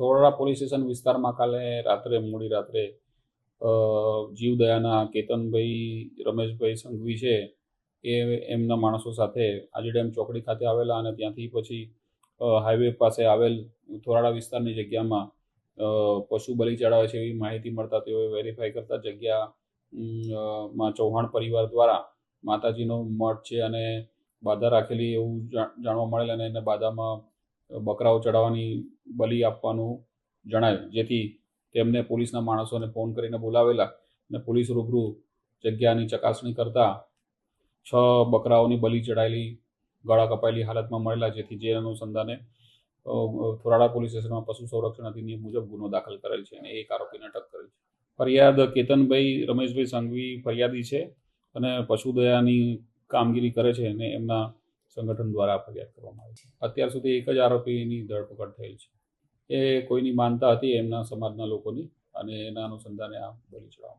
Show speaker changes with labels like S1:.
S1: ધોળરા police station વિસ્તારમાં કાલે રાત્રે મોડી રાત્રે જીવદયાના કેતનભાઈ રમેશભાઈ સંઘવી છે એ એમના માણસો સાથે આજીડેમ ચોકડી ખાતે આવેલા અને ત્યાંથી પછી હાઈવે પાસે આવેલ થોરાડા વિસ્તારની જગ્યામાં પશુ બલિ ચડાવે છે એવી માહિતી મળતા તેઓએ વેરીફાઈ કરતા જગ્યામાં ચૌહાણ પરિવાર દ્વારા માતાજીનો મઠ છે અને બાધા રાખેલી એવું જાણવા મળેલ અને એને બાધામાં બકરાઓ ચડાવવાની બલિ આપવાનું જણાય, જેથી તેમને પોલીસના માણસોને ફોન કરીને બોલાવેલા અને પોલીસ રૂબરૂ જગ્યાની ચકાસણી કરતા 6 બકરાઓની બલિ ચડાયેલી ગળા કપાયેલી હાલતમાં મળેલા, જેથી જે અનુસંધાને થોરાડા પોલીસ સ્ટેશનમાં પશુ સંરક્ષણ અધિનિયમ મુજબ ગુનો દાખલ કરેલ છે અને એક આરોપીને અટક કરેલ છે. ફરિયાદ કેતનભાઈ રમેશભાઈ સંઘવી ફરિયાદી છે અને પશુદયાની કામગીરી કરે છે અને એમના સંગઠન દ્વારા ફરિયાદ કરવામાં આવી છે. અત્યાર સુધી એક જ આરોપીની ધરપકડ થયેલ છે. એ કોઈની માનતા હતી એમના સમાજના લોકોની અને એના અનુસંધાને આ બલિ ચડાવવામાં